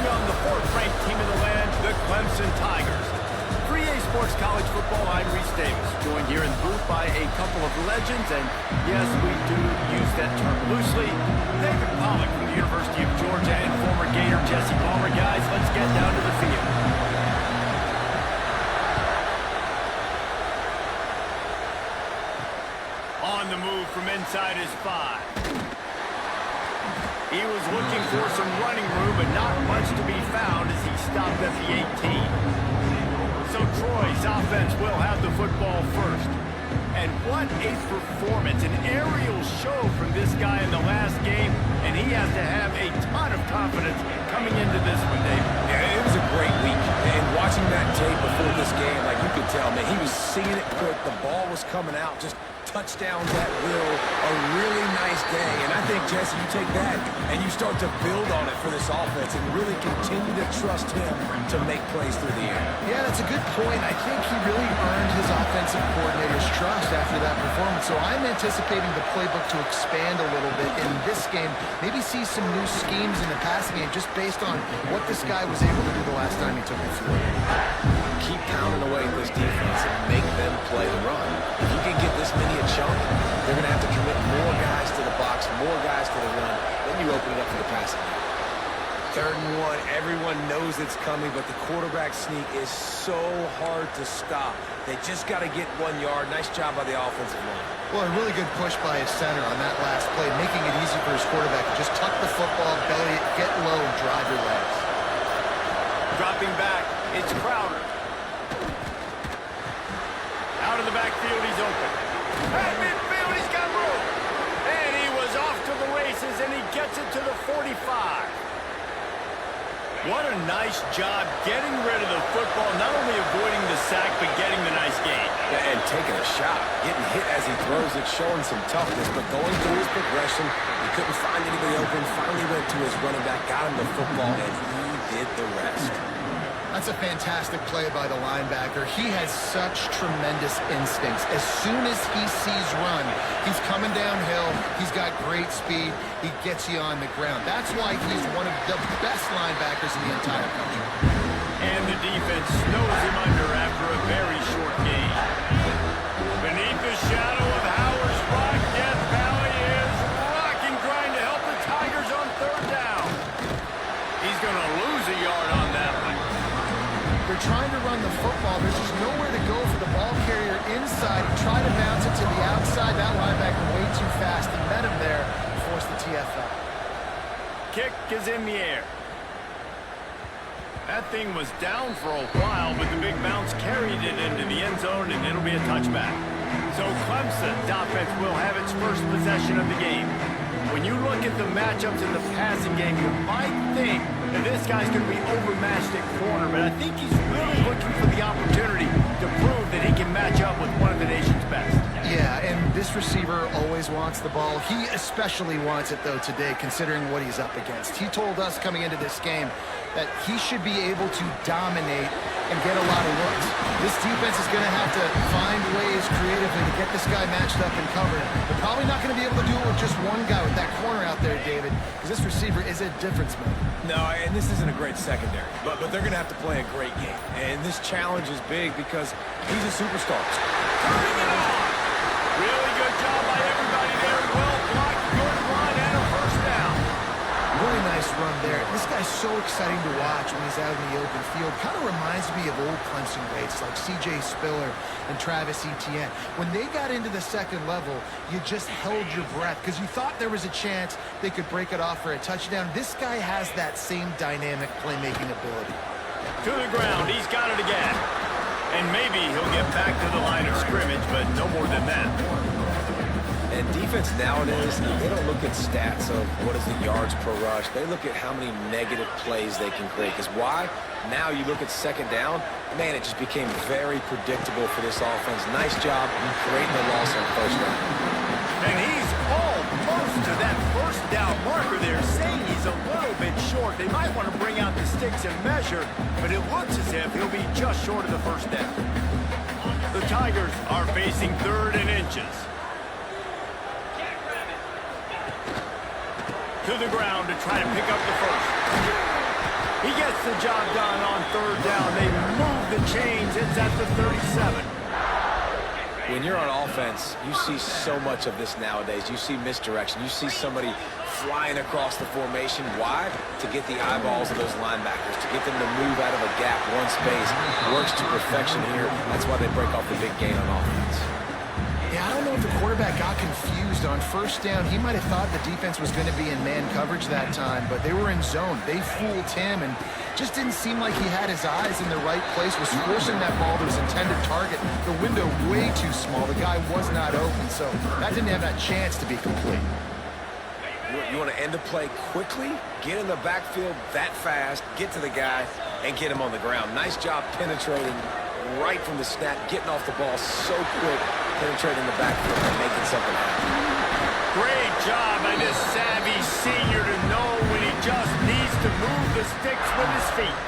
taking on the fourth-ranked team in the land, the Clemson Tigers. For EA Sports College Football, I'm Reese Davis, joined here in the booth by a couple of legends, and yes, we do use that term loosely. David Pollock from the University of Georgia and former Gator Jesse Palmer. Guys, let's get down to the field. On the move from inside his 5. He was looking for some running room, but not much to be found as he stopped at the 18. So Troy's offense will have the football first. And what a performance, an aerial show from this guy in the last game, and he has to have a ton of confidence coming into this one, Dave. Yeah, it was a great week. And watching that tape before this game, like you could tell, man, he was seeing it quick. The ball was coming out, just touchdowns at will. A really nice day. And I think, Jesse, you take that and you start to build on it for this offense and really continue to trust him to make plays through the air. Yeah, that's a good point. I think he really earned his offensive coordinator's trust after that performance. So I'm anticipating the playbook to expand a little bit in this game. Maybe see some new schemes in the passing game just based on what this guy was able to do the last time he took the field. Keep pounding away at this defense and make them play the run. If you can get this many a chunk, they're going to have to commit more guys to the box, more guys to the run. Then you open it up for the passing game. 3rd and 1, everyone knows it's coming, but the quarterback sneak is so hard to stop. They just got to get 1 yard. Nice job by the offensive line. Well, a really good push by his center on that last play, making it easy for his quarterback to just tuck the football, belly it, get low, and drive your legs. Dropping back, it's Crowder. Out of the backfield, he's open. At midfield, he's got room. And he was off to the races, and he gets it to the 45. What a nice job getting rid of the football, not only avoiding the sack, but getting the nice gain. Yeah, and taking a shot, getting hit as he throws it, showing some toughness, but going through his progression, he couldn't find anybody open, finally went to his running back, got him the football, and he did the rest. That's a fantastic play by the linebacker. He has such tremendous instincts. As soon as he sees run, he's coming downhill. He's got great speed. He gets you on the ground. That's why he's one of the best linebackers in the entire country. And the defense snows him under after a very short game. Beneath the shadow of Howard's Rock, Death Valley is rocking, trying to help the Tigers on 3rd down. He's going to lose a yard on that one. They're trying to run the football. There's just nowhere to go for the ball carrier inside. He tried to bounce it to the outside. That linebacker way too fast. He met him there and forced the TFL. Kick is in the air. That thing was down for a while, but the big bounce carried it into the end zone, and it'll be a touchback. So Clemson's offense will have its first possession of the game. When you look at the matchups in the passing game, you might think that this guy's going to be overmatched at corner, but I think he's really looking for the opportunity to prove that he can match up with one of the nation's best. Yeah, and this receiver always wants the ball. He especially wants it, though, today, considering what he's up against. He told us coming into this game that he should be able to dominate and get a lot of looks. This defense is going to have to find ways creatively to get this guy matched up and covered. They're probably not going to be able to do it with just one guy with that corner out there, David, because this receiver is a difference maker. No, and this isn't a great secondary, but they're going to have to play a great game. And this challenge is big because he's a superstar. Turning it on! Really good job by everybody there. Well blocked, good run, and a first down. Really nice run there. This guy's so exciting to watch when he's out in the open field. Kind of reminds me of old Clemson greats like C.J. Spiller and Travis Etienne. When they got into the 2nd level, you just held your breath because you thought there was a chance they could break it off for a touchdown. This guy has that same dynamic playmaking ability. To the ground, he's got it again. And maybe he'll get back to the line of scrimmage, but no more than that. And defense nowadays, they don't look at stats of what is the yards per rush. They look at how many negative plays they can create. Because why? Now you look at 2nd down, man, it just became very predictable for this offense. Nice job creating the loss on 1st down. And he's almost to that 1st down marker there, saying he's a little bit short. They might want to bring out the sticks and measure, but it looks as if he'll be just short of the 1st down. The Tigers are facing 3rd and inches. To the ground to try to pick up the first. He job done on third down. They move the chains. It's at the 37. When you're on offense, you see so much of this nowadays. You see misdirection. You see somebody flying across the formation. Why? To get the eyeballs of those linebackers, to get them to move out of a gap, one space. Works to perfection here. That's why they break off the big gain on offense. Yeah, I don't know if the quarterback got confused on first down. He might have thought the defense was going to be in man coverage that time, but they were in zone. They fooled him and just didn't seem like he had his eyes in the right place, was forcing that ball to his intended target. The window way too small. The guy was not open, so that didn't have that chance to be complete. You want to end the play quickly, get in the backfield that fast, get to the guy, and get him on the ground. Nice job penetrating right from the snap, getting off the ball so quick, penetrating the backfield and making something happen. Great job by this savvy senior to know when he just needs to move the sticks with his feet.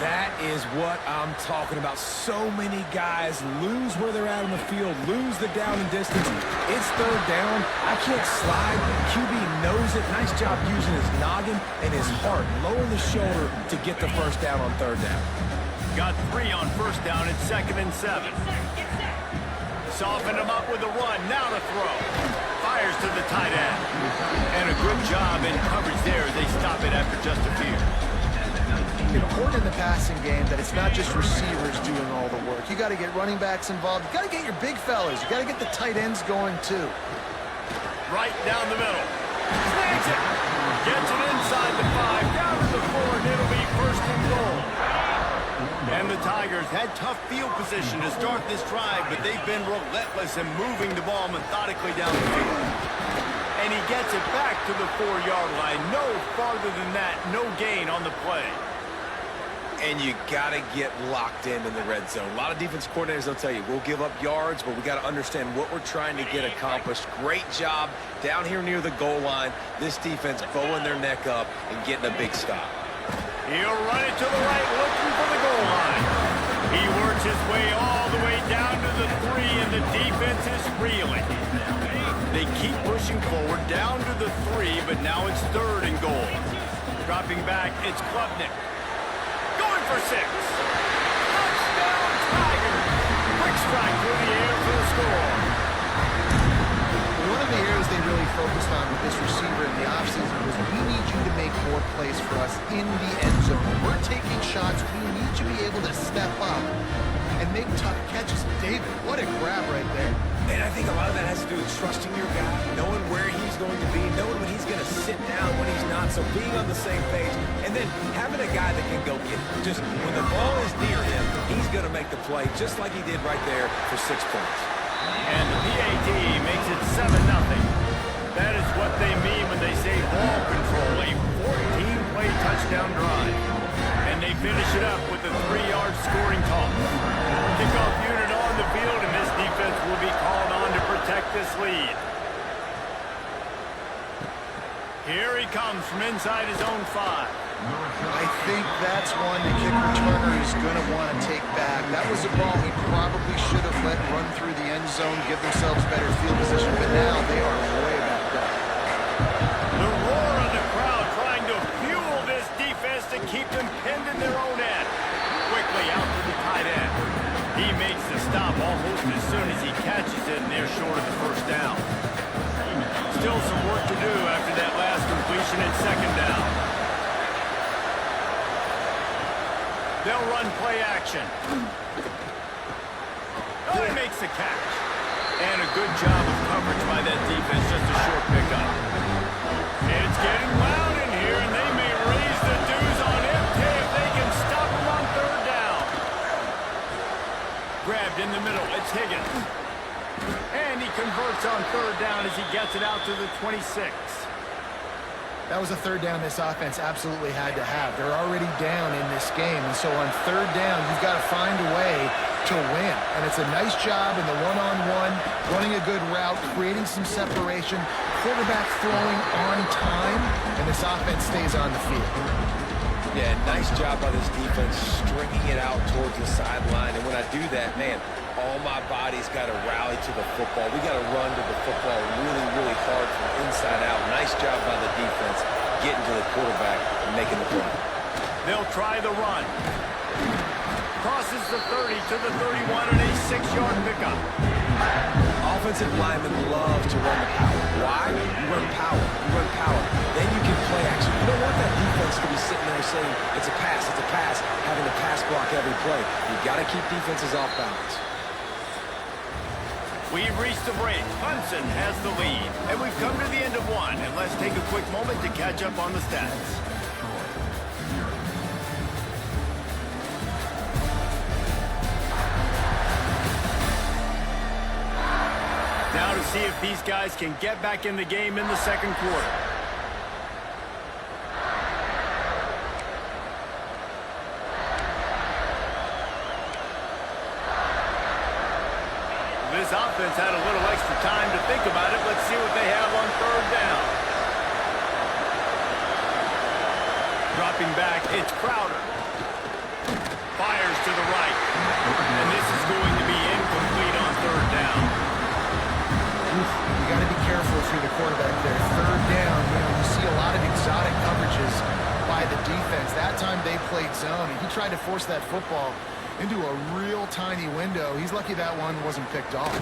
That is what I'm talking about. So many guys lose where they're at on the field, lose the down and distance. It's third down. I can't slide. QB knows it. Nice job using his noggin and his heart, lowering the shoulder to get the first down on third down. Got 3 on first down at 2nd and 7. Soften him up with a run. Now to throw. Fires to the tight end. And a good job in coverage there as they stop it after just a few. Important in the passing game that it's not just receivers doing all the work. You got to get running backs involved. You got to get your big fellas. You got to get the tight ends going too. Right down the middle. Snags it. Gets it inside the 5. Down to the 4, and it'll be 1st and goal. And the Tigers had tough field position to start this drive, but they've been relentless in moving the ball methodically down the field. And he gets it back to the 4-yard line. No farther than that. No gain on the play. And you got to get locked in the red zone. A lot of defense coordinators, they'll tell you, we'll give up yards, but we got to understand what we're trying to get accomplished. Great job down here near the goal line. This defense bowing their neck up and getting a big stop. He'll run it to the right, looking for the goal line. He works his way all the way down to the 3, and the defense is reeling. They keep pushing forward down to the 3, but now it's 3rd and goal. Dropping back, it's Klubnik. Going for 6. Touchdown, Tigers. Quick strike through the air for the score. One of the areas they really focused on with this receiver in the offseason was we need you to make more plays for us in the end zone. When we're taking shots, we need to be able to step up and make tough catches. David, what a grab right there. And I think a lot of that has to do with trusting your guy, knowing where he's going to be, knowing when he's going to sit down, when he's not, so being on the same page, and then having a guy that can go get it. Just when the ball is near him, he's going to make the play just like he did right there for 6 points. And the PAT makes it 7-0. That is what they mean when they say ball control, a 14-play touchdown drive. And they finish it up with a 3-yard scoring toss. Kickoff unit on the field, and this defense will be called on to protect this lead. Here he comes from inside his own 5. I think that's one the kick returner is going to want to take back. That was a ball he probably should have let run through the end zone, give themselves better field position, but now they are way back up. The roar of the crowd trying to fuel this defense to keep them pinned in their own end. Quickly out to the tight end. He makes the stop almost as soon as he catches it, and they're short of the first down. Still some work to do after that last completion at 2nd down. They'll run play action. Oh, he makes the catch. And a good job of coverage by that defense, just a short pickup. It's getting loud in here, and they may raise the dues on MK if they can stop him on 3rd down. Grabbed in the middle, it's Higgins. And he converts on 3rd down as he gets it out to the 26. That was a 3rd down this offense absolutely had to have. They're already down in this game, and so on 3rd down, you've got to find a way to win. And it's a nice job in the one-on-one, running a good route, creating some separation, quarterback throwing on time, and this offense stays on the field. Yeah, nice job by this defense, stringing it out towards the sideline. And when I do that, man, all my body's got to rally to the football. We got to run to the football really, really hard from inside out. Nice job by the defense getting to the quarterback and making the play. They'll try the run. Crosses the 30 to the 31 and a 6-yard pickup. Offensive linemen love to run the power. Why? You run power. You run power. Then you can play action. You don't want that defense to be sitting there saying, it's a pass, having to pass block every play. You've got to keep defenses off balance. We've reached the break. Clemson has the lead. And we've come to the end of one. And let's take a quick moment to catch up on the stats. Now to see if these guys can get back in the game in the second quarter. This offense had a little extra time to think about it. Let's see what they have on third down. Dropping back, it's Crowder. Fires to the right. And this is going to be incomplete on third down. You got to be careful if you're the quarterback there. Third down, you see a lot of exotic coverages by the defense. That time they played zone, and he tried to force that football into a real tiny window. He's lucky that one wasn't picked off.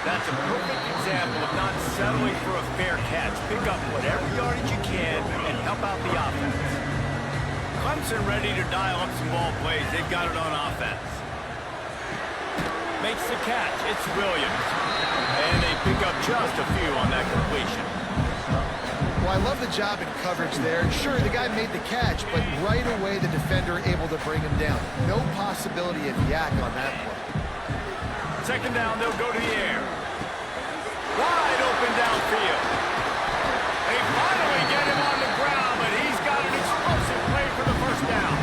That's a perfect example of not settling for a fair catch. Pick up whatever yardage you can and help out the offense. Clemson ready to dial up some ball plays. They've got it on offense. Makes the catch. It's Williams. And they pick up just a few on that completion. Well, I love the job in coverage there. Sure, the guy made the catch, but right away the defender able to bring him down. No possibility of yak on that play. Second down, they'll go to the air. Wide open downfield. They finally get him on the ground, but he's got an explosive play for the first down.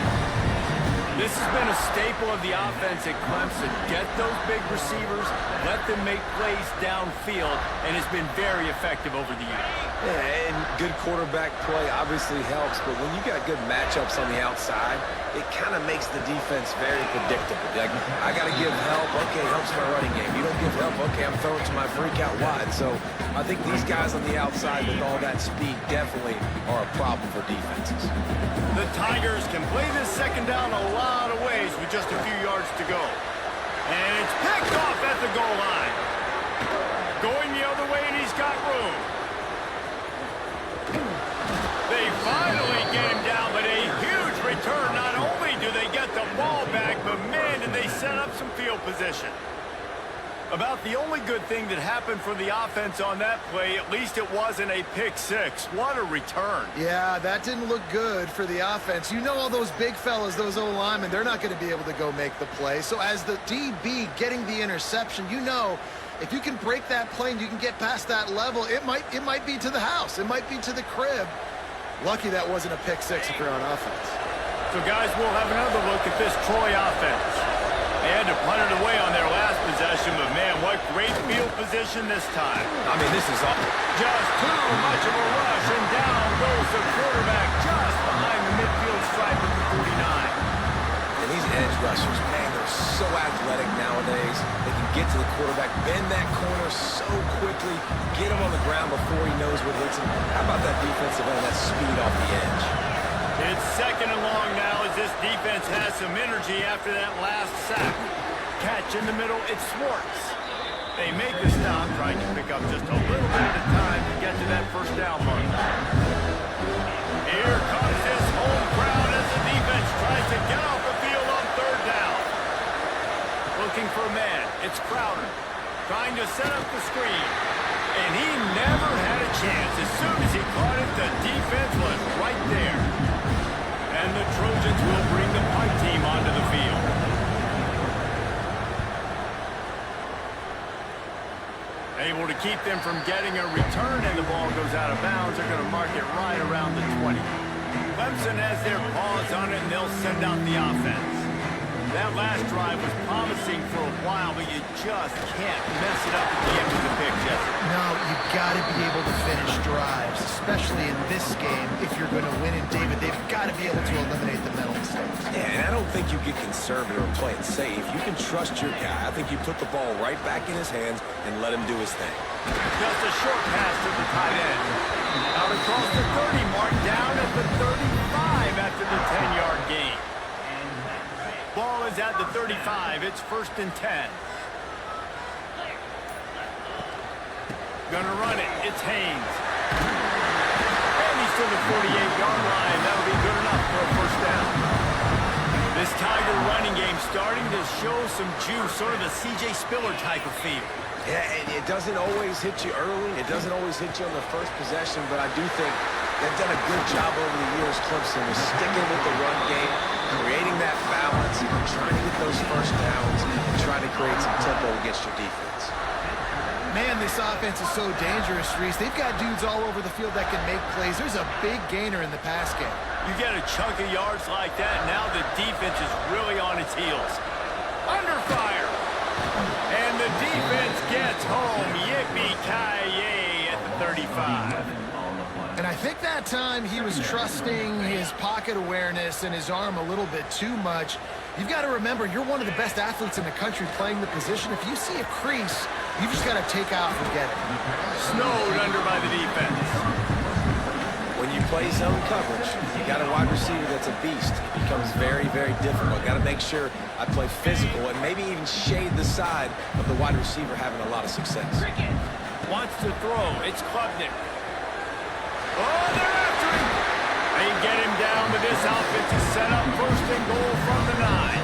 This has been a staple of the offense at Clemson. Get those big receivers, let them make plays downfield, and it's been very effective over the years. Yeah, and good quarterback play obviously helps, but when you got good matchups on the outside, it kind of makes the defense very predictable. Like, I got to give help. Okay, helps my running game. You don't give help. Okay, I'm throwing to my freak out wide. So I think these guys on the outside with all that speed definitely are a problem for defenses. The Tigers can play this second down a lot of ways with just a few yards to go. And it's picked off at the goal line. Going the other way, and he's got room. They finally get him down, but a huge return. Not only do they get the ball back, but man, did they set up some field position. About the only good thing that happened for the offense on that play, at least it wasn't a pick six. What a return. Yeah, that didn't look good for the offense. You know all those big fellas, those O-linemen, they're not going to be able to go make the play. So as the DB getting the interception, you know if you can break that play and you can get past that level, it might be to the house. It might be to the crib. Lucky that wasn't a pick six if you're on offense. So, guys, we'll have another look at this Troy offense. They had to punt it away on their last possession, but, man, what great field position this time. I mean, this is all just too much of a rush, and down goes the quarterback just behind the midfield stripe of the 49. And these edge rushers, man, they're so athletic nowadays. They can get to the quarterback, bend that corner so quickly, get him on the ground before he knows what hits him. How about that defensive end, that speed off the edge? It's second and long now as this defense has some energy after that last sack. Catch in the middle, it's Schwartz. They make the stop, trying to pick up just a little bit at a time to get to that first down mark. Here comes this home crowd as the defense tries to get off the field on third down. Looking for a man, it's Crowder. Trying to set up the screen. And he never had a chance. As soon as he caught it, the defense was right there. And the Trojans will bring the punt team onto the field. Able to keep them from getting a return, and the ball goes out of bounds. They're going to mark it right around the 20. Clemson has their paws on it, and they'll send out the offense. That last drive was promising for a while, but you just can't mess it up at the end of the pick, Jesse. No, you've got to be able to finish drives, especially in this game. If you're going to win it, David, they've got to be able to eliminate the mental mistakes. Yeah, and I don't think you get conservative or play it safe. You can trust your guy. I think you put the ball right back in his hands and let him do his thing. Just a short pass to the tight end. Out across the 30 mark, down at the 35 after the 10 is at the 35. It's 1st and 10. Gonna run it. It's Haynes. And he's to the 48-yard line. That'll be good enough for a 1st down. This Tiger running game starting to show some juice, sort of a C.J. Spiller type of feel. Yeah, it doesn't always hit you early. It doesn't always hit you on the first possession, but I do think they've done a good job over the years, Clemson, with sticking with the run game, creating that balance, trying to get those 1st downs, and trying to create some tempo against your defense. Man, this offense is so dangerous, Reese. They've got dudes all over the field that can make plays. There's a big gainer in the pass game. You get a chunk of yards like that, now the defense is really on its heels. Under fire. And the defense gets home. Yippee-ki-yay at the 35. And I think that time he was trusting his pocket awareness and his arm a little bit too much. You've got to remember, you're one of the best athletes in the country playing the position. If you see a crease, you just got to take off and get it. Snowed under by the defense. When you play zone coverage, you got a wide receiver that's a beast. It becomes very, very difficult. Got to make sure I play physical and maybe even shade the side of the wide receiver having a lot of success. Wants to throw. It's Klubnik. Oh, they're after him. They get him down, but this outfit is set up 1st and goal from the 9.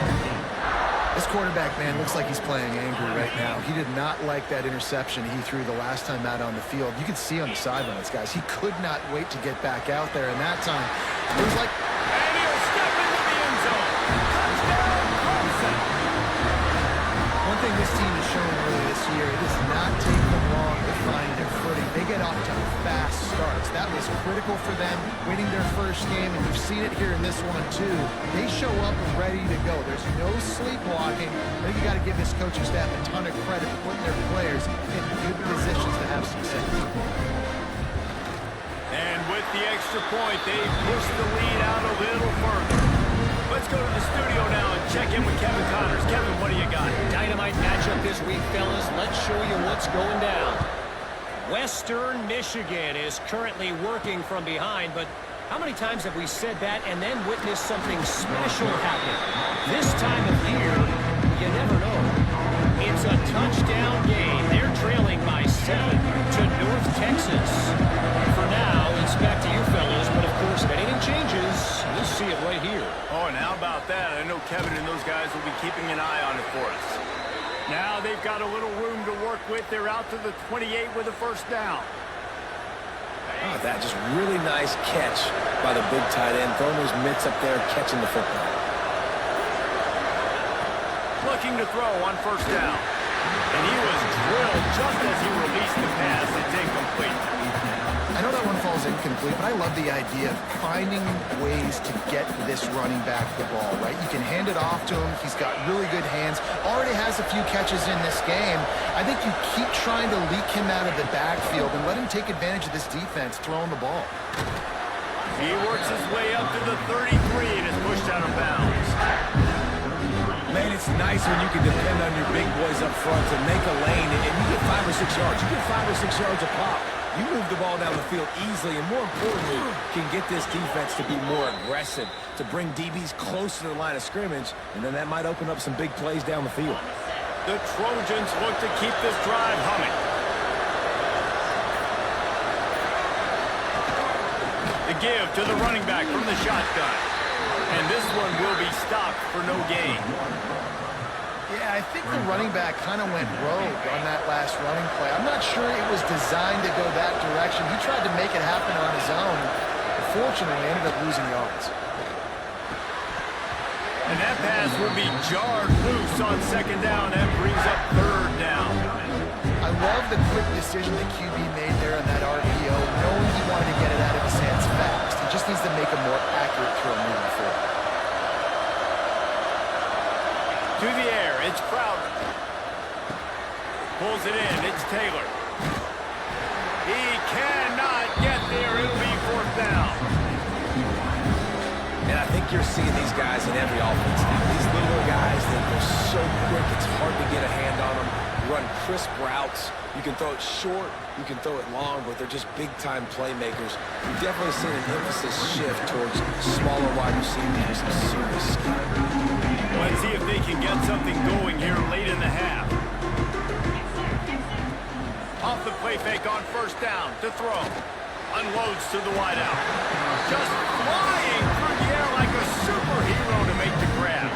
This quarterback, man, looks like he's playing angry right now. He did not like that interception he threw the last time out on the field. You could see on the sidelines, guys. He could not wait to get back out there, and that time it was like... And he'll step into the end zone. Touchdown, Clemson. One thing this team has shown early this year, it does not take them long to find their footing. They get off to fast starts. That was critical for them, winning their 1st game, and you've seen it here in this one, too. They show up ready to go. There's no sleepwalking. I think you got to give this coaching staff a ton of credit for putting their players in good positions to have success. And with the extra point, they push the lead out a little further. Let's go to the studio now and check in with Kevin Connors. Kevin, what do you got? Dynamite matchup this week, fellas. Let's show you what's going down. Western Michigan is currently working from behind, but how many times have we said that and then witnessed something special happen? This time of year, you never know. It's a touchdown game. They're trailing by 7 to North Texas. For now, it's back to you fellas, but of course, if anything changes, you'll see it right here. Oh, and how about that? I know Kevin and those guys will be keeping an eye on it for us. Now they've got a little room to work with. They're out to the 28 with a 1st down. Oh, that just really nice catch by the big tight end. Throwing those mitts up there, catching the football. Looking to throw on 1st down. And he was drilled just as he released the pass. It's incomplete. I know that one falls incomplete, but I love the idea of finding ways to get this running back the ball, right? You can hand it off to him. He's got really good hands. Already has a few catches in this game. I think you keep trying to leak him out of the backfield and let him take advantage of this defense throwing the ball. He works his way up to the 33 and is pushed out of bounds. Man, it's nice when you can depend on your big boys up front to make a lane, and you get 5 or 6 yards. You get 5 or 6 yards a pop. You move the ball down the field easily, and more importantly, can get this defense to be more aggressive, to bring DBs closer to the line of scrimmage, and then that might open up some big plays down the field. The Trojans look to keep this drive humming. The give to the running back from the shotgun. And this one will be stopped for no gain. Yeah, I think the running back kind of went rogue on that last running play. I'm not sure it was designed to go that direction. He tried to make it happen on his own. Unfortunately, ended up losing yards. And that pass will be jarred loose on 2nd down. That brings up 3rd down. I love the quick decision that QB made there on that RPO, knowing he wanted to get it out of his hands fast. He just needs to make a more accurate throw moving forward. To the air, it's Crowder. Pulls it in, it's Taylor. He cannot get there, it'll be 4th down. And I think you're seeing these guys in every offense now. These little guys, they're so quick, it's hard to get a hand on them. You run crisp routes. You can throw it short. You can throw it long, but they're just big-time playmakers. You've definitely seen an emphasis shift towards smaller wide receivers with some serious skill. Let's see if they can get something going here late in the half. Off the play fake on first down to throw. Unloads to the wideout. Just flying through the air like a superhero to make the grab.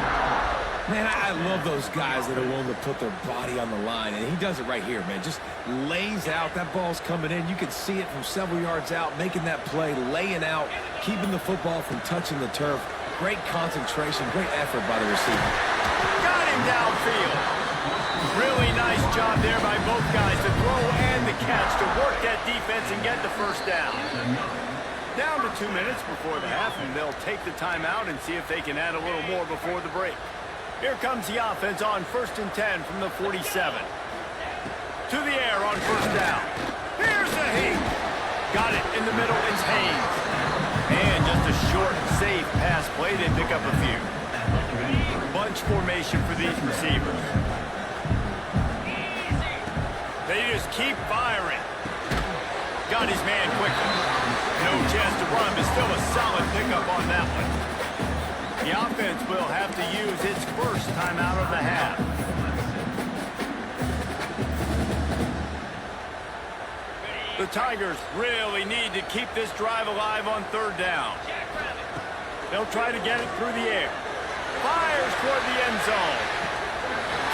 Man, I love those guys that are willing to put their body on the line, and he does it right here, man. Just lays out. That ball's coming in. You can see it from several yards out, making that play, laying out, keeping the football from touching the turf. Great concentration, great effort by the receiver. Got him downfield. Really nice job there by both guys to throw and the catch to work that defense and get the first down. Down to 2 minutes before the half, and they'll take the timeout and see if they can add a little more before the break. Here comes the offense on 1st and 10 from the 47. To the air on first down. Here's the Hayes. Got it in the middle. It's Hayes. And just a short, safe pass play. They pick up a few. Bunch formation for these receivers. They just keep firing. Got his man quickly. No chance to run, but still a solid pickup on that one. The offense will have to use its first timeout of the half. The Tigers really need to keep this drive alive on third down. They'll try to get it through the air. Fires toward the end zone.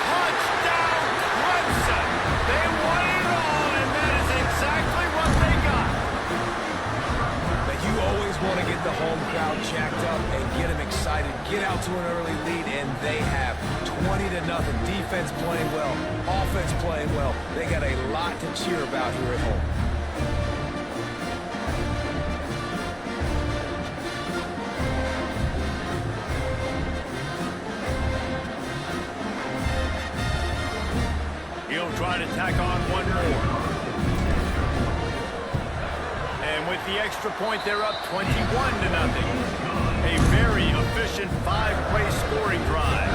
Touchdown, Clemson! They won it all, and that is exactly what they got. But you always want to get the home crowd jacked up and get them excited. Get out to an early lead, and they have 20-0. Defense playing well, offense playing well. They got a lot to cheer about here at home. He'll try to tack on one more. And with the extra point, they're up 21-0. A very efficient 5-play scoring drive.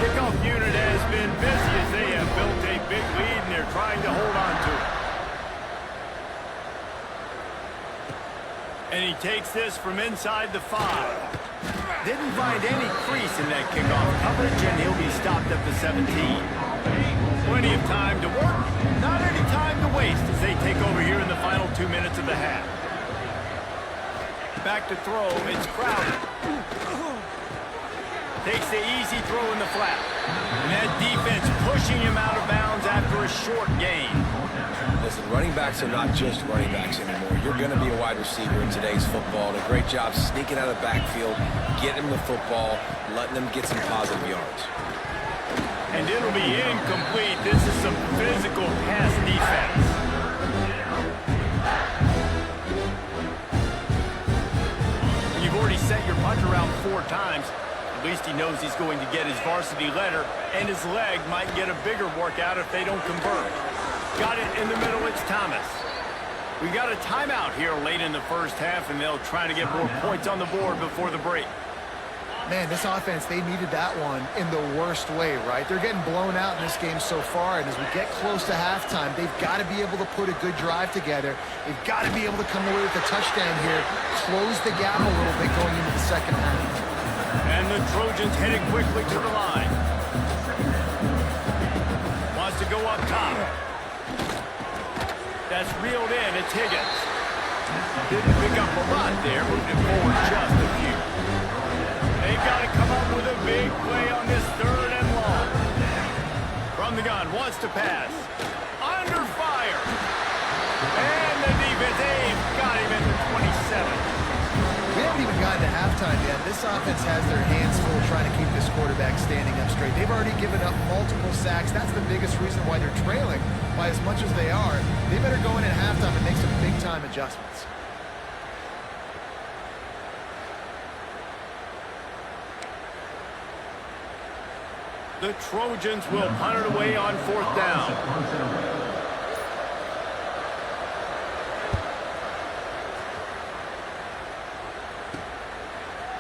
Kickoff unit has been busy as they have built a big lead, and they're trying to hold on to it. And he takes this from inside the 5. Didn't find any crease in that kickoff coverage, and he'll be stopped at the 17. Plenty of time to work, not any time to waste as they take over here in the final 2 minutes of the half. Back to throw, it's Crowder. Takes the easy throw in the flat. And that defense pushing him out of bounds after a short gain. Listen, running backs are not just running backs anymore. You're going to be a wide receiver in today's football. And a great job sneaking out of the backfield, getting them the football, letting them get some positive yards. And it'll be incomplete. This is some physical pass defense. You've already sent your punter out 4 times. At least he knows he's going to get his varsity letter, and his leg might get a bigger workout if they don't convert. Got it in the middle, it's Thomas. We got a timeout here late in the first half, and they'll try to get more points on the board before the break. Man, this offense, they needed that one in the worst way, right? They're getting blown out in this game so far, and as we get close to halftime, they've got to be able to put a good drive together. They've got to be able to come away with a touchdown here, close the gap a little bit going into the second half. And the Trojans heading quickly to the line. Wants to go up top. That's reeled in, it's Higgins. Didn't pick up a lot there, moved it forward just a few. They've got to come up with a big play on this 3rd and long. From the gun, wants to pass. Under fire. And the defense aimed. Got him at the 27. We haven't even gotten to halftime yet. This offense has their hands full trying to keep this quarterback standing up straight. They've already given up multiple sacks. That's the biggest reason why they're trailing by as much as they are. They better go in at halftime and make some big-time adjustments. The Trojans will punt it away on 4th down.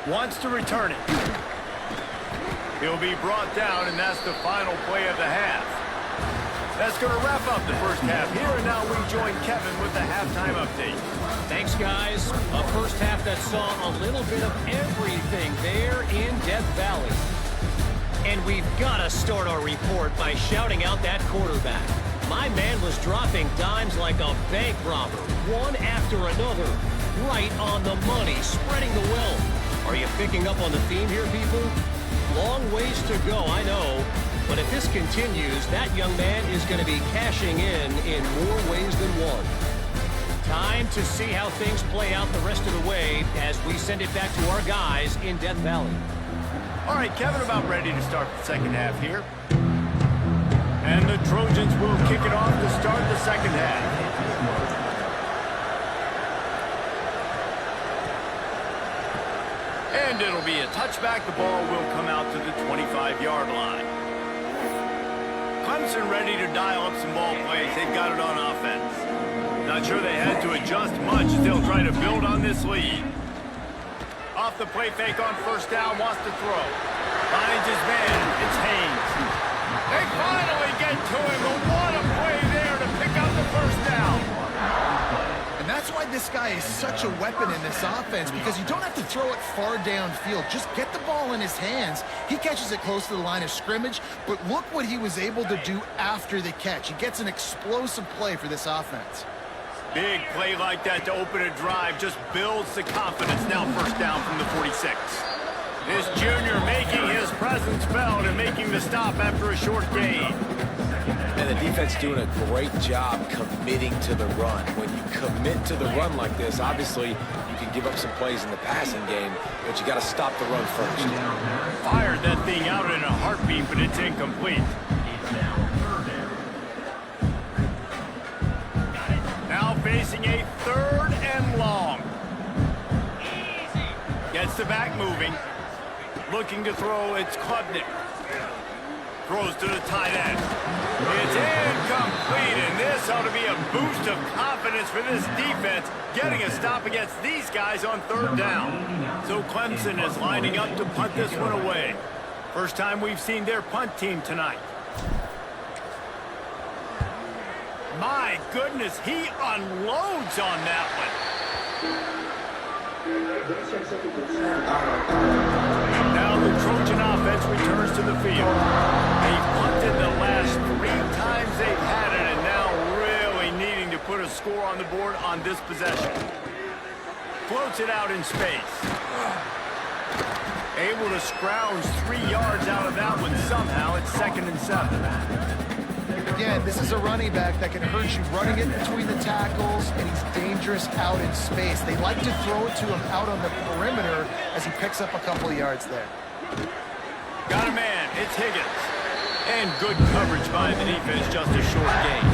Wants to return it. He'll be brought down, and that's the final play of the half. That's going to wrap up the first half here, and now we join Kevin with the halftime update. Thanks, guys. A first half that saw a little bit of everything there in Death Valley. And we've got to start our report by shouting out that quarterback. My man was dropping dimes like a bank robber, one after another, right on the money, spreading the wealth. Are you picking up on the theme here, people? Long ways to go, I know. But if this continues, that young man is going to be cashing in more ways than one. Time to see how things play out the rest of the way as we send it back to our guys in Death Valley. All right, Kevin, about ready to start the second half here. And the Trojans will kick it off to start the second half. And it'll be a touchback. The ball will come out to the 25-yard line. Clemson ready to dial up some ball plays. They've got it on offense. Not sure they had to adjust much as they'll try to build on this lead. Off the play fake on first down, wants to throw. Finds his man. It's Haynes. They finally get to him, but what a play there to pick up the first down. And that's why this guy is such a weapon in this offense, because you don't have to throw it far downfield. Just get the ball in his hands. He catches it close to the line of scrimmage, but look what he was able to do after the catch. He gets an explosive play for this offense. Big play like that to open a drive just builds the confidence. Now first down from the 46. This junior making his presence felt and making the stop after a short gain. And the defense doing a great job committing to the run. When you commit to the run like this, obviously you can give up some plays in the passing game, but you got to stop the run first. Fired that thing out in a heartbeat, but it's incomplete. Now facing a third and long. Gets the back moving. Looking to throw, it's Klubnik. Throws to the tight end. It's incomplete, and this ought to be a boost of confidence for this defense, getting a stop against these guys on third down. So Clemson is lining up to punt this one away. First time we've seen their punt team tonight. My goodness, he unloads on that one. Now the Trojan offense returns to the field. They've punted the last 3 times they've had it, and now really needing to put a score on the board on this possession. Floats it out in space. Able to scrounge 3 yards out of that one somehow. It's 2nd and 7. Again, this is a running back that can hurt you running it between the tackles, and he's dangerous out in space. They like to throw it to him out on the perimeter as he picks up a couple of yards there. Got a man. It's Higgins. And good coverage by the defense, just a short gain.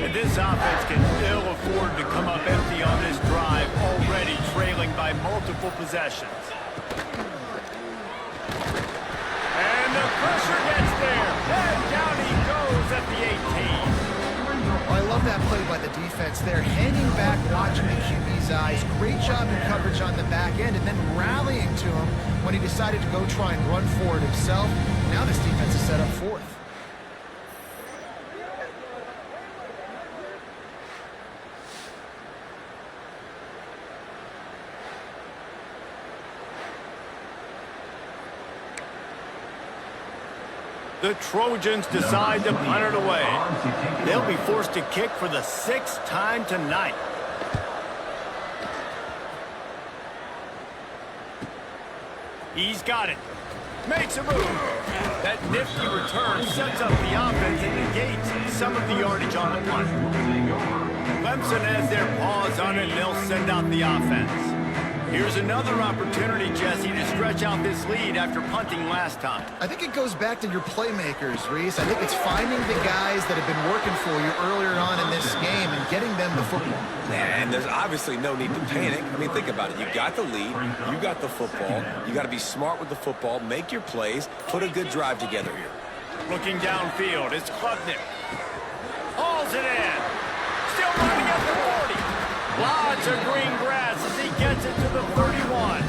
And this offense can ill afford to come up empty on this drive, already trailing by multiple possessions. And the pressure gets there. And down he goes at the 18. I love that play by the defense there. Hanging back, watching the QB's eyes. Great job in coverage on the back end, and then rallying to him when he decided to go try and run for it himself. Now this defense is set up fourth. The Trojans decide to punt it away. They'll be forced to kick for the 6th time tonight. He's got it. Makes a move. That nifty return sets up the offense and negates some of the yardage on the punt. Clemson has their paws on it, and they'll send out the offense. Here's another opportunity, Jesse, to stretch out this lead after punting last time. I think it goes back to your playmakers, Reese. I think it's finding the guys that have been working for you earlier on in this game and getting them the football. And there's obviously no need to panic. I mean, think about it. You got the lead. You got the football. You got to be smart with the football. Make your plays. Put a good drive together here. Looking downfield, it's Klubnik. Hauls it in. Still running at the 40. Lots of green grass as he gets it to the 31.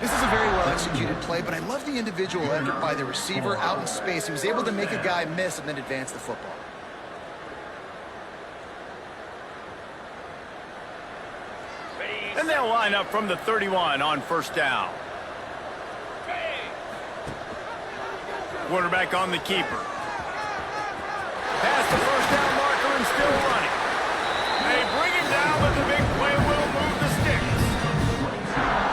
This is a very well-executed play play, but I love the individual effort by the receiver out in space. He was able to make a guy miss and then advance the football. And they'll line up from the 31 on first down. Quarterback on the keeper. Past the first down marker and still running. They bring him down, but the big play will move the sticks.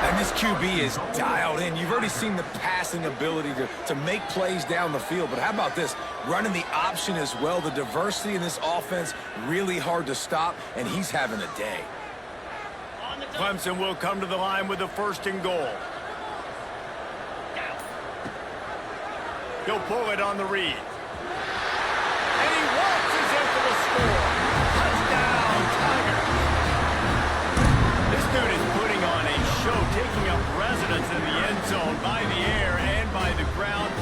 And this QB is dialed in. You've already seen the passing ability to make plays down the field. But how about this? Running the option as well. The diversity in this offense, really hard to stop, and he's having a day. Clemson will come to the line with a 1st and goal. He'll pull it on the read. And he waltzes in for the score. Touchdown, Tigers. This dude is putting on a show, taking up residence in the end zone by the air and by the ground,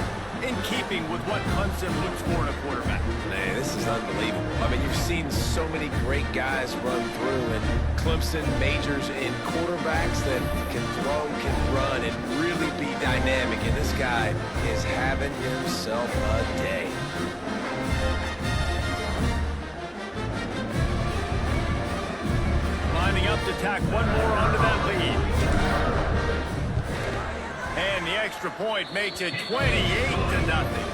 in keeping with what Clemson looks for in a quarterback. Man, this is unbelievable. I mean, you've seen so many great guys run through, and Clemson majors in quarterbacks that can throw, can run, and really be dynamic. And this guy is having himself a day. Lining up to tack one more onto that lead. And the extra point makes it 28-0.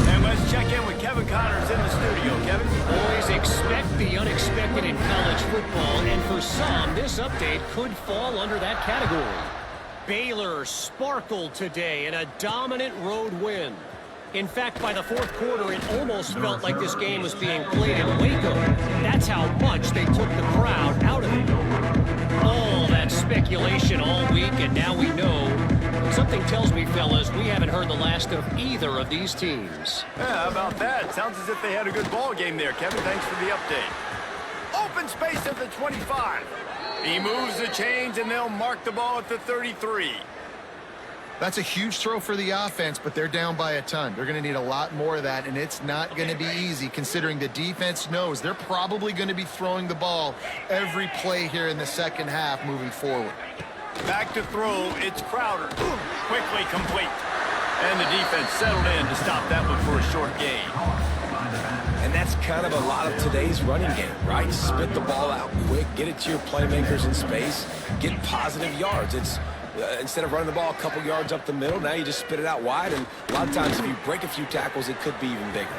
And let's check in with Kevin Connors in the studio. Kevin? Always expect the unexpected in college football, and for some, this update could fall under that category. Baylor sparkled today in a dominant road win. In fact, by the 4th quarter, it almost felt like this game was being played in Waco. That's how much they took the crowd out of it. All that speculation all week, and now we know. Something tells me, fellas, we haven't heard the last of either of these teams. Yeah, how about that? Sounds as if they had a good ball game there, Kevin. Thanks for the update. Open space at the 25. He moves the chains, and they'll mark the ball at the 33. That's a huge throw for the offense, but they're down by a ton. They're going to need a lot more of that, and it's not going to be easy considering the defense knows they're probably going to be throwing the ball every play here in the second half moving forward. Back to throw, it's Crowder. Quickly complete. And the defense settled in to stop that one for a short gain. And that's kind of a lot of today's running game, right? Spit the ball out quick, get it to your playmakers in space, get positive yards. It's instead of running the ball a couple yards up the middle, now you just spit it out wide, and a lot of times if you break a few tackles, it could be even bigger.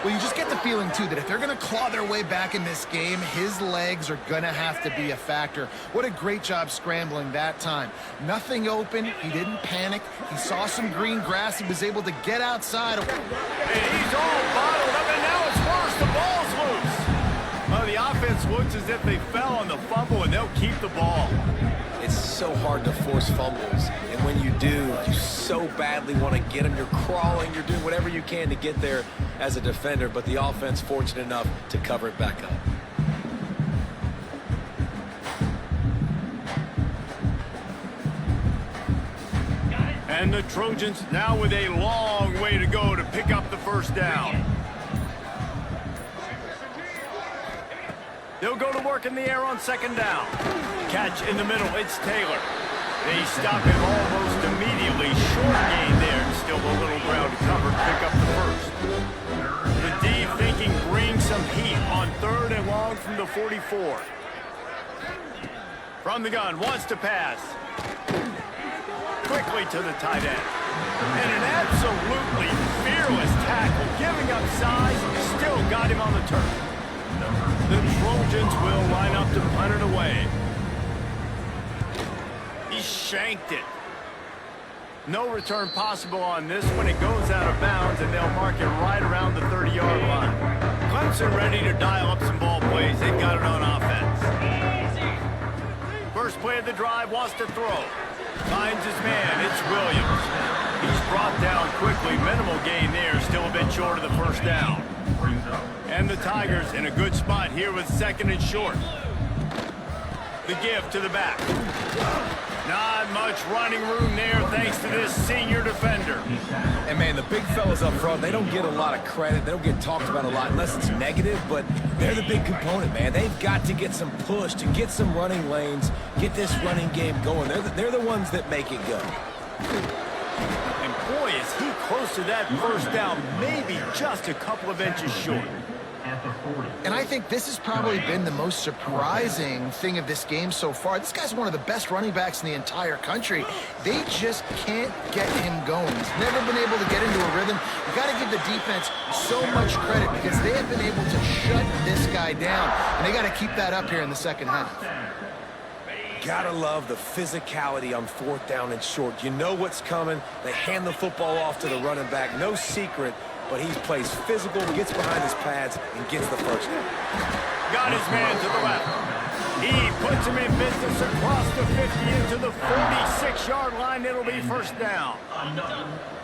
Well, you just get the feeling, too, that if they're going to claw their way back in this game, his legs are going to have to be a factor. What a great job scrambling that time. Nothing open. He didn't panic. He saw some green grass. He was able to get outside. And he's all bottled up, and now it's worse. The ball's loose. Well, the offense looks as if they fell on the fumble, and they'll keep the ball. It's so hard to force fumbles, and when you do, you so badly want to get them. You're crawling, you're doing whatever you can to get there as a defender, but the offense fortunate enough to cover it back up. And the Trojans now with a long way to go to pick up the 1st down. They'll go to work in the air on 2nd down. Catch in the middle, it's Taylor. They stop him almost immediately. Short gain there, and still a little ground to cover to pick up the 1st. The D thinking bring some heat on 3rd and long from the 44. From the gun, wants to pass. Quickly to the tight end. And an absolutely fearless tackle, giving up size, still got him on the turf. The Trojans will line up to punt it away. He shanked it. No return possible on this one. It goes out of bounds, and they'll mark it right around the 30-yard line. Clemson ready to dial up some ball plays. They've got it on offense. First play of the drive, wants to throw. Finds his man. It's Williams. He's brought down quickly. Minimal gain there. Still a bit short of the 1st down. And the Tigers in a good spot here with 2nd and short. The give to the back. Not much running room there thanks to this senior defender. And, man, the big fellas up front, they don't get a lot of credit. They don't get talked about a lot unless it's negative, but they're the big component, man. They've got to get some push, to get some running lanes, get this running game going. They're the ones that make it go. And boy, is he close to that first down, maybe just a couple of inches short. And I think this has probably been the most surprising thing of this game so far. This guy's one of the best running backs in the entire country. They just can't get him going. He's never been able to get into a rhythm. You got to give the defense so much credit because they have been able to shut this guy down. And they got to keep that up here in the second half. Gotta love the physicality on fourth down and short. You know what's coming. They hand the football off to the running back. No secret, but he plays physical, gets behind his pads, and gets the first down. Got his man to the left. He puts him in business across the 50 into the 46-yard line. It'll be first down.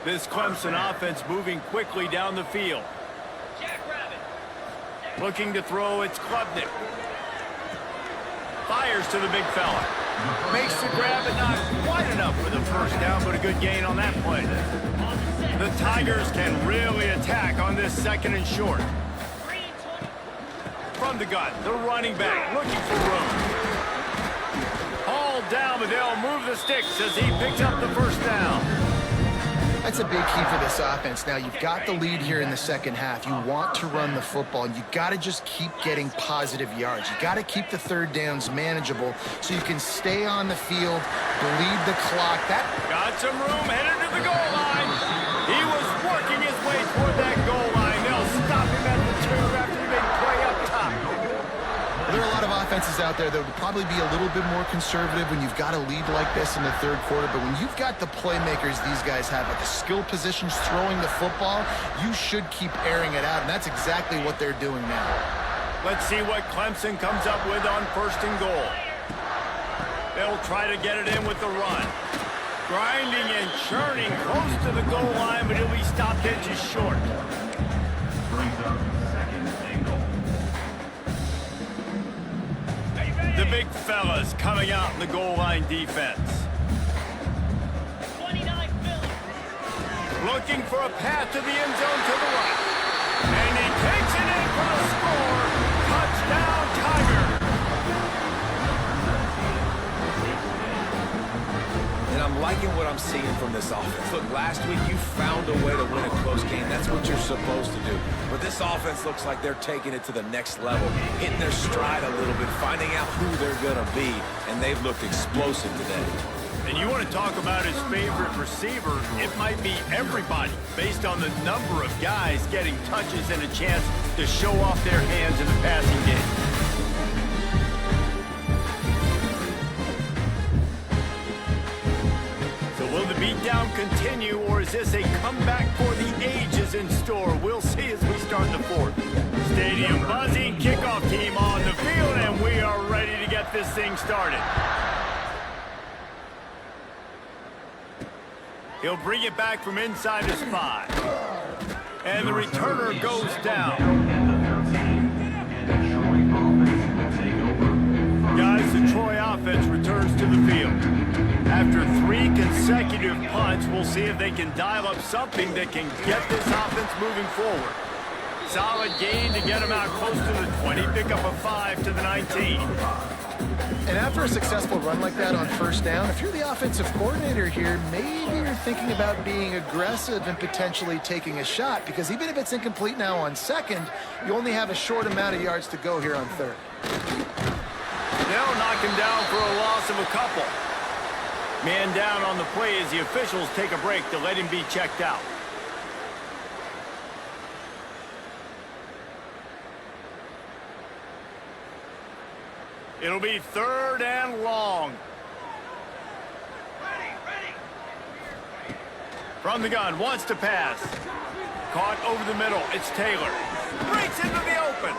This Clemson offense moving quickly down the field. Looking to throw, it's Klubnik. Fires to the big fella. Makes the grab, but not quite enough for the first down, but a good gain on that play. The Tigers can really attack on this second and short. From the gun, the running back looking for room. Hauled down, but they'll move the sticks as he picks up the first down. That's a big key for this offense. Now, you've got the lead here in the second half. You want to run the football, and you got to just keep getting positive yards. You got to keep the third downs manageable so you can stay on the field, bleed the clock. Got some room, headed to the goal line. He was working his way toward that goal line. They'll stop him at the 2 after the big play up top. There are a lot of offenses out there that would probably be a little bit more conservative when you've got a lead like this in the third quarter, but when you've got the playmakers these guys have at the skill positions throwing the football, you should keep airing it out, and that's exactly what they're doing now. Let's see what Clemson comes up with on first and goal. They'll try to get it in with the run. Grinding and churning close to the goal line, but he'll be stopped inches short. The big fellas coming out in the goal line defense. 29 Philly. Looking for a path to the end zone to the right. And he takes it in for the score. Touchdown, Tiger. And I'm liking what I'm seeing from this offense. Look, last week you found a way to win a close game. That's what you're supposed to do. But this offense looks like they're taking it to the next level, hitting their stride a little bit, finding out who they're going to be, and they've looked explosive today. And you want to talk about his favorite receiver, it might be everybody, based on the number of guys getting touches and a chance to show off their hands in the passing game. Will the beatdown continue, or is this a comeback for the ages in store? We'll see as we start the fourth. Stadium buzzing, kickoff team on the field, and we are ready to get this thing started. He'll bring it back from inside his 5. And the returner goes down. Guys, the Troy offense returns to the field. After 3 consecutive punts, we'll see if they can dial up something that can get this offense moving forward. Solid gain to get them out close to the 20, pick up a 5 to the 19. And after a successful run like that on first down, if you're the offensive coordinator here, maybe you're thinking about being aggressive and potentially taking a shot, because even if it's incomplete now on second, you only have a short amount of yards to go here on third. They'll knock him down for a loss of a couple. Man down on the play as the officials take a break to let him be checked out. It'll be 3rd and long. From the gun, wants to pass. Caught over the middle, it's Taylor. Breaks into the open.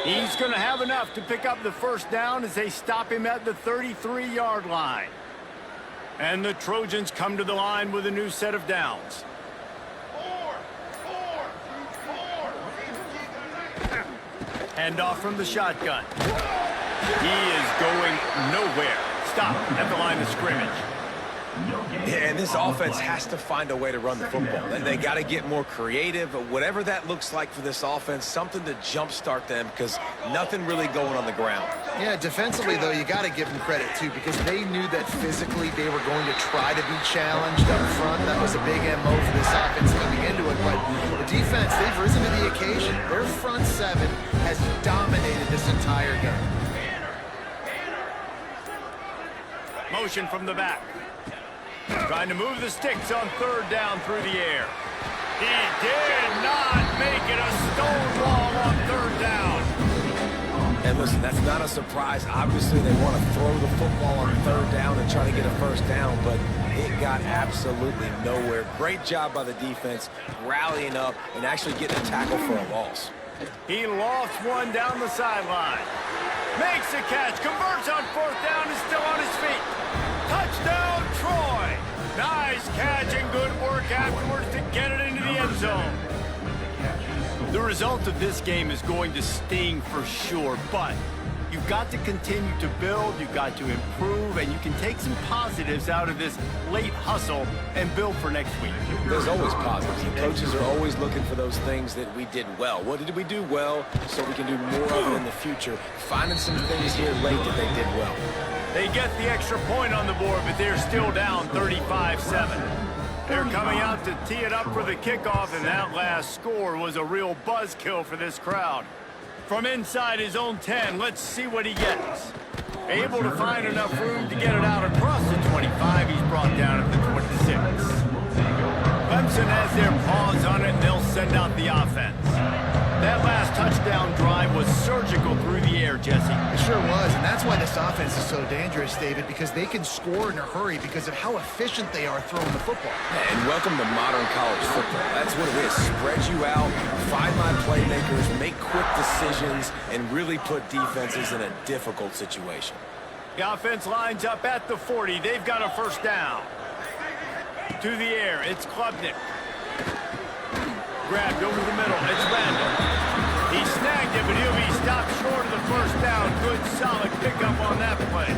He's going to have enough to pick up the first down as they stop him at the 33-yard line. And the Trojans come to the line with a new set of downs. Hand off from the shotgun. He is going nowhere. Stop at the line of scrimmage. Yeah, And this offense has to find a way to run the football. They got to get more creative, whatever that looks like for this offense, something to jumpstart them because nothing really going on the ground. Yeah, defensively, though, you got to give them credit, too, because they knew that physically they were going to try to be challenged up front. That was a big MO for this offense coming into it. But the defense, they've risen to the occasion. Their front seven has dominated this entire game. Motion from the back. Trying to move the sticks on third down through the air. He did not make it a stone wall on third down. And listen, that's not a surprise. Obviously, they want to throw the football on third down and try to get a first down, but it got absolutely nowhere. Great job by the defense, rallying up and actually getting a tackle for a loss. He lost one down the sideline. Makes the catch, converts on fourth down, is still on his feet. Touchdown, Troy. Nice catch and good work afterwards to get it into the end zone. The result of this game is going to sting for sure, but you've got to continue to build, you've got to improve, and you can take some positives out of this late hustle and build for next week. There's always positives. The coaches are always looking for those things that we did well. What did we do well so we can do more of it in the future? Finding some things here late that they did well. They get the extra point on the board, but they're still down 35-7. They're coming out to tee it up for the kickoff, and that last score was a real buzzkill for this crowd. From inside his own 10, let's see what he gets. Able to find enough room to get it out across the 25. He's brought down at the 26. Clemson has their paws on it, and they'll send out the offense. That last touchdown drive was surgical through the air, Jesse. It sure was, and that's why this offense is so dangerous, David, because they can score in a hurry because of how efficient they are throwing the football. And welcome to modern college football. That's what it is. Spread you out, find my playmakers, make quick decisions, and really put defenses in a difficult situation. The offense lines up at the 40. They've got a first down. To the air, it's Klubnik. Grabbed over the middle, it's Randall. He snagged it, but he'll be stopped short of the first down. Good, solid pickup on that play.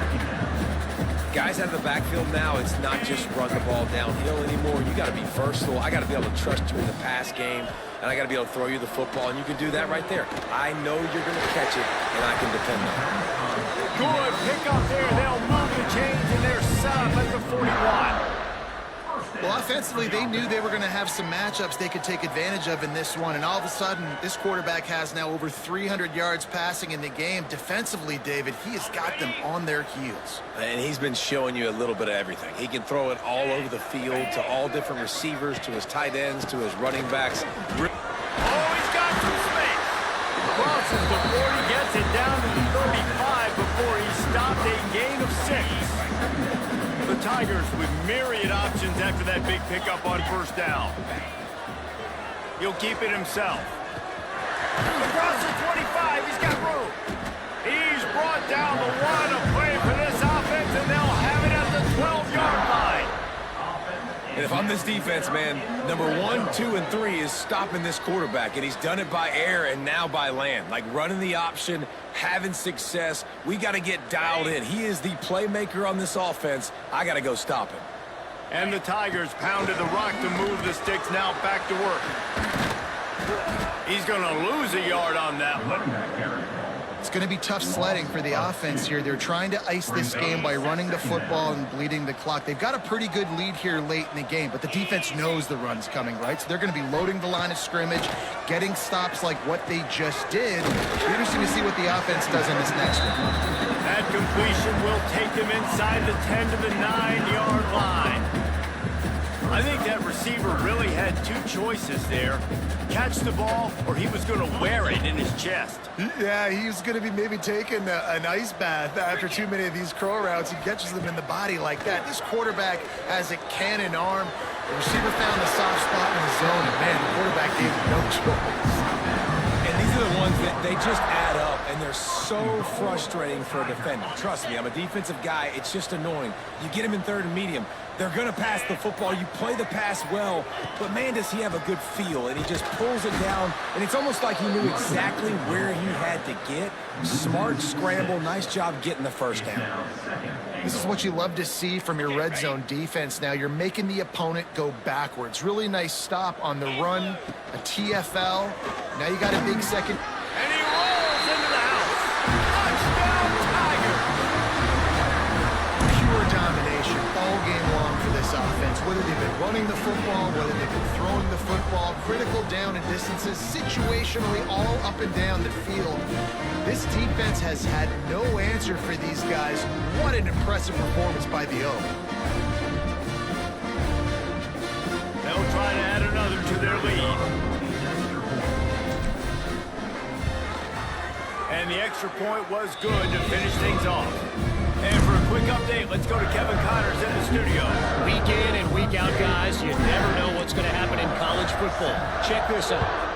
Guys out of the backfield now, it's not just run the ball downhill anymore. You got to be versatile. I got to be able to trust you in the pass game, and I got to be able to throw you the football, and you can do that right there. I know you're going to catch it, and I can depend on it. Good pickup there. They'll move the chains, and they're set up at the 41. Well, offensively, they knew they were going to have some matchups they could take advantage of in this one, and all of a sudden, this quarterback has now over 300 yards passing in the game. Defensively, David, he has got them on their heels. And he's been showing you a little bit of everything. He can throw it all over the field to all different receivers, to his tight ends, to his running backs. Oh, he's got some space. Crosses the 40, gets it down to the 35 before he stopped a gain of 6. The Tigers with myriad options after that big pickup on first down. He'll keep it himself. Across the 25, he's got room. He's brought down the one to play for this offense, and they'll have it at the 12-yard line. And if I'm this defense, man, number 1, 2, and 3 is stopping this quarterback, and he's done it by air and now by land. Like running the option, having success. We got to get dialed in. He is the playmaker on this offense. I got to go stop him. And the Tigers pounded the rock to move the sticks. Now back to work. He's going to lose a yard on that one. It's going to be tough sledding for the offense here. They're trying to ice this game by running the football and bleeding the clock. They've got a pretty good lead here late in the game, but the defense knows the run's coming, right? So they're going to be loading the line of scrimmage, getting stops like what they just did. It'll be interesting to see what the offense does in this next one. That completion will take them inside the 10 to the 9-yard line. I think that receiver really had two choices there. Catch the ball, or he was going to wear it in his chest. Yeah, he was going to be maybe taking an ice bath after too many of these crow routes. He catches them in the body like that. This quarterback has a cannon arm. The receiver found the soft spot in the zone, and man, the quarterback gave him no choice. And these are the ones that they just add up, and and they're so frustrating for a defender. Trust me, I'm a defensive guy. It's just annoying. You get him in third and medium, they're going to pass the football. You play the pass well, but man, does he have a good feel, and he just pulls it down, and it's almost like he knew exactly where he had to get. Smart scramble, nice job getting the first down. This is what you love to see from your red zone defense. Now you're making the opponent go backwards. Really nice stop on the run, a TFL. Now you got a big second. And he rolls into the house. Touchdown, Tiger. Pure domination all game long for this offense. Whether they've been running the football, whether they've been throwing the football, critical down and distances, situationally all up and down the field. This defense has had no answer for these guys. What an impressive performance by the O. They'll try to add another to their lead. And the extra point was good to finish things off. And for a quick update, let's go to Kevin Connors in the studio. Week in and week out, guys, you never know what's going to happen in college football. Check this out.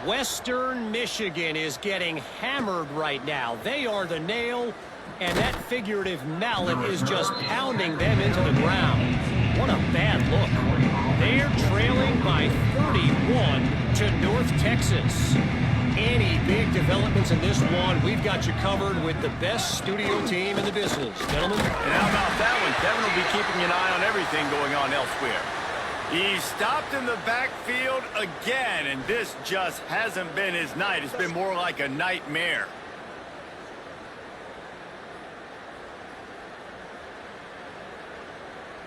Western Michigan is getting hammered right now. They are the nail, and that figurative mallet is just pounding them into the ground. What a bad look. They're trailing by 31 to North Texas. Any big developments in this one, we've got you covered with the best studio team in the business. Gentlemen. And how about that one? Kevin will be keeping an eye on everything going on elsewhere. He stopped in the backfield again, and this just hasn't been his night. It's been more like a nightmare.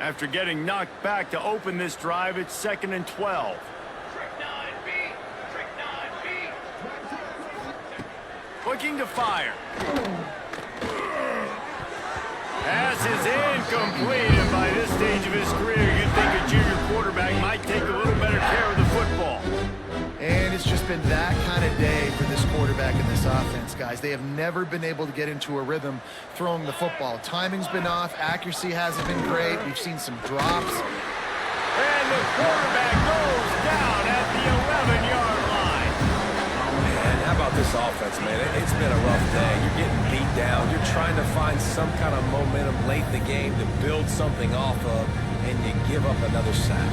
After getting knocked back to open this drive, it's 2nd and 12. Looking to fire. Pass is incomplete, and by this stage of his career, you'd think a junior quarterback might take a little better care of the football. And it's just been that kind of day for this quarterback and this offense, guys. They have never been able to get into a rhythm throwing the football. Timing's been off. Accuracy hasn't been great. We've seen some drops. And the quarterback goes down at the 11-yard line. Man, how about this offense, man? It's been a rough day. You're getting beat down. You're trying to find some kind of momentum late in the game to build something off of, and you give up another sack.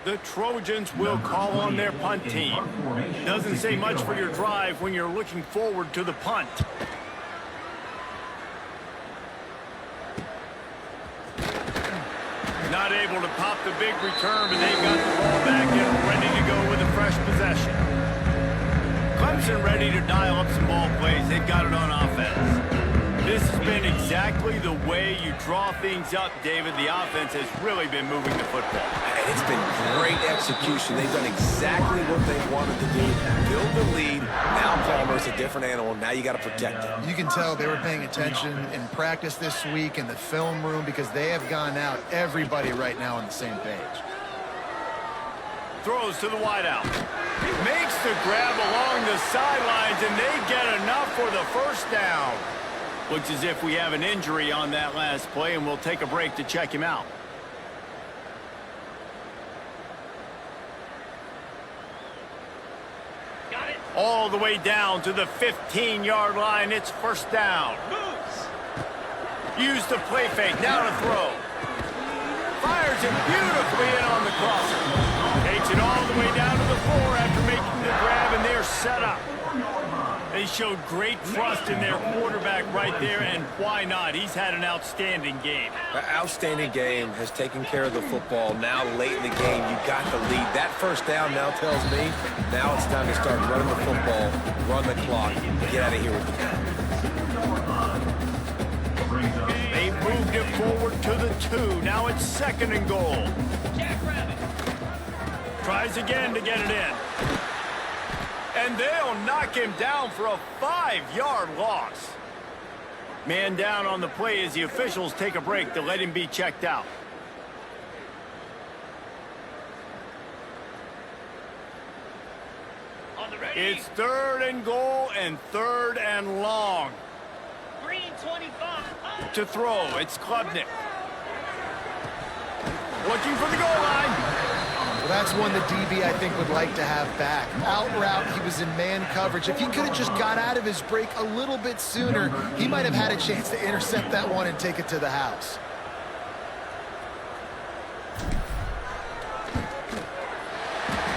The Trojans will call on their punt team. Doesn't say much for your drive when you're looking forward to the punt. Not able to pop the big return, but they've got the ball back and ready to go with a fresh possession. Clemson ready to dial up some ball plays. They've got it on offense. This has been exactly the way you draw things up, David. The offense has really been moving the football. And it's been great execution. They've done exactly what they wanted to do. Build the lead. Now Palmer's a different animal. Now you got to protect him. You can tell they were paying attention in practice this week in the film room because they have gone out, everybody right now on the same page. Throws to the wideout. Makes the grab along the sidelines, and they get enough for the first down. Looks as if we have an injury on that last play, and we'll take a break to check him out. Got it. All the way down to the 15-yard line. It's first down. Use the play fake. Now to throw. Fires it beautifully in on the crosser. Takes it all the way down to the floor after making the grab, and they're set up. They showed great trust in their quarterback right there, and why not? He's had an outstanding game. An outstanding game, has taken care of the football. Now late in the game, you got the lead. That first down now tells me now it's time to start running the football, run the clock, get out of here with the ball. They moved it forward to the 2. Now it's 2nd and goal. Tries again to get it in. And they'll knock him down for a 5-yard loss. Man down on the play as the officials take a break to let him be checked out. It's 3rd and goal and 3rd and long. Green 25. To throw, it's Klubnik. Looking for the goal line. Well, that's one the DB, I think, would like to have back. Out route, he was in man coverage. If he could have just got out of his break a little bit sooner, he might have had a chance to intercept that one and take it to the house.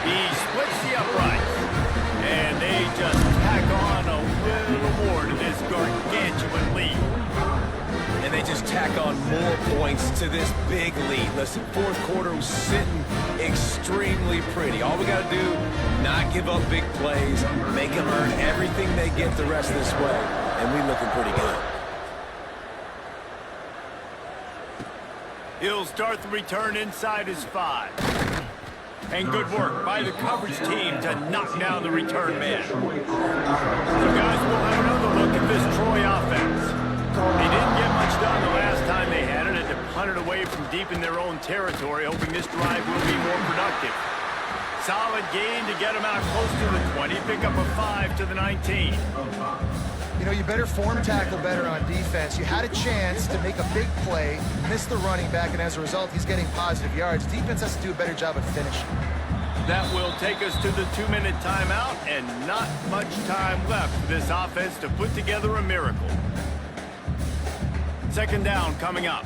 He splits the uprights, and they just tack on a little more to this gargantuan lead. And they just tack on more points to this big lead. Listen, fourth quarter was sitting extremely pretty. All we got to do, not give up big plays, make them earn everything they get the rest of this way, and we looking pretty good. He'll start the return inside his 5. And good work by the coverage team to knock down the return man. So guys, we'll have another look at this Troy offense. They didn't get much done the last time they had it, and to punt it away from deep in their own territory, hoping this drive will be more productive. Solid gain to get them out close to the 20, pick up a 5 to the 19. You know, you better form tackle better on defense. You had a chance to make a big play, miss the running back, and as a result, he's getting positive yards. Defense has to do a better job of finishing. That will take us to the 2-minute timeout, and not much time left for this offense to put together a miracle. Second down coming up.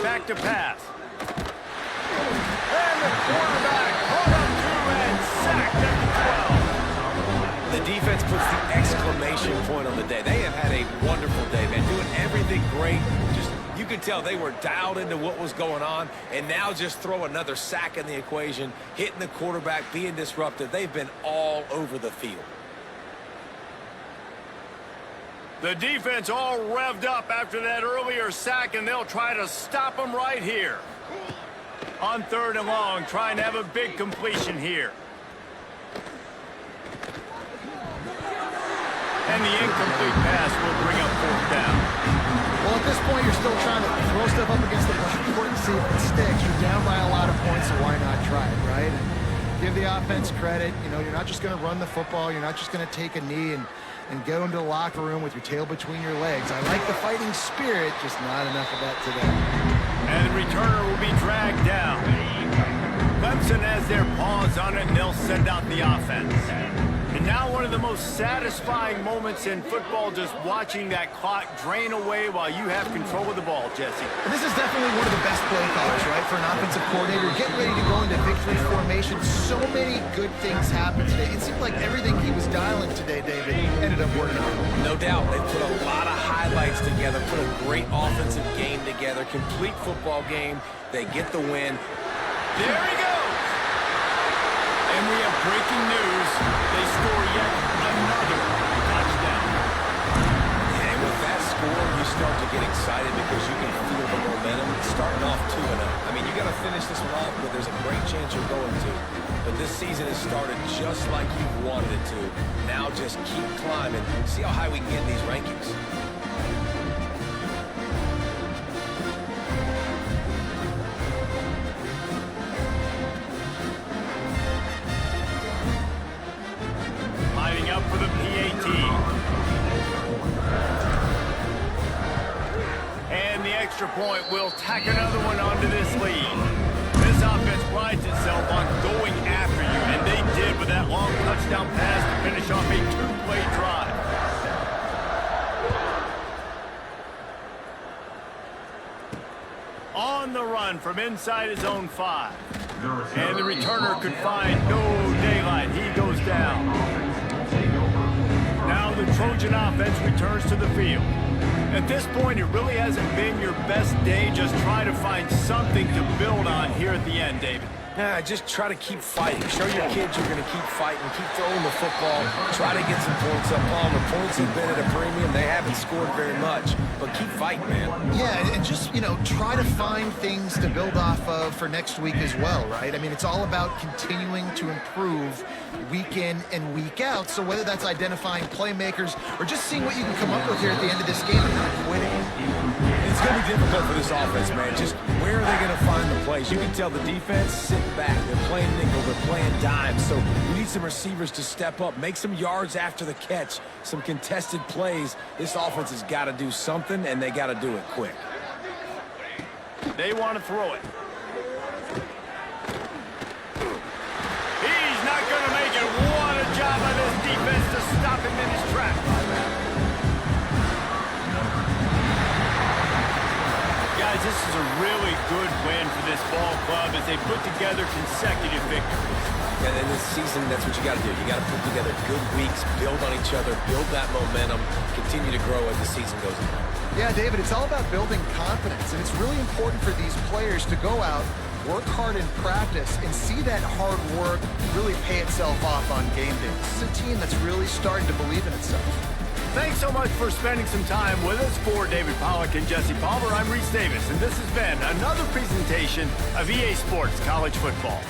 Back to pass. And the quarterback caught up to and sacked at the 12. The defense puts the exclamation point on the day. They have had a wonderful day, man, doing everything great. Just, you could tell they were dialed into what was going on, and now just throw another sack in the equation, hitting the quarterback, being disruptive. They've been all over the field. The defense all revved up after that earlier sack, and they'll try to stop them right here. On 3rd and long, trying to have a big completion here. And the incomplete pass will bring up 4th down. Well, at this point, you're still trying to throw stuff up against the backboard and see if it sticks. You're down by a lot of points, so why not try it, right? And give the offense credit. You know, you're not just going to run the football. You're not just going to take a knee and go into the locker room with your tail between your legs. I like the fighting spirit, just not enough of that today. And the returner will be dragged down. Clemson has their paws on it, and they'll send out the offense. And now one of the most satisfying moments in football, just watching that clock drain away while you have control of the ball, Jesse. And this is definitely one of the best play callers, right, for an offensive coordinator. Getting ready to go into victory formation. So many good things happened today. It seemed like everything he was dialing today, David, ended up working out. No doubt. They put a lot of highlights together, put a great offensive game together, complete football game. They get the win. There he goes! And we have breaking news. They score yet another touchdown. And with that score, you start to get excited because you can feel the momentum starting off 2-0. I mean, you got to finish this one off, but there's a great chance you're going to. But this season has started just like you wanted it to. Now just keep climbing. See how high we can get in these rankings. Lining up for the PAT. And the extra point will tack another one onto this lead. This offense prides itself on going after you, and they did with that long touchdown pass to finish off a 2-play drive. On the run from inside his own 5. And the returner could find no daylight. He goes down. Now the Trojan offense returns to the field. At this point, it really hasn't been your best day. Just try to find something to build on here at the end, David. Nah, just try to keep fighting. Show your kids you're going to keep fighting, keep throwing the football, try to get some points up on. The points have been at a premium. They haven't scored very much, but keep fighting, man. Yeah, and just, you know, try to find things to build off of for next week as well, right? I mean, it's all about continuing to improve week in and week out. So whether that's identifying playmakers or just seeing what you can come up with here at the end of this game and not quitting. It's going to be difficult for this offense, man. Just where are they going to find the plays? You can tell the defense, sit back. They're playing nickel. They're playing dimes, so you need some receivers to step up, make some yards after the catch, some contested plays. This offense has got to do something, and they got to do it quick. They want to throw it. He's not going to make it. What a job by this defense to stop him in his tracks. Guys, this is a really good win for this ball club as they put together consecutive victories. And in this season, that's what you got to do. You got to put together good weeks, build on each other, build that momentum, continue to grow as the season goes on. Yeah, David, it's all about building confidence, and it's really important for these players to go out, work hard in practice, and see that hard work really pay itself off on game day. This is a team that's really starting to believe in itself. Thanks so much for spending some time with us. For David Pollack and Jesse Palmer, I'm Reese Davis, and this has been another presentation of EA Sports College Football.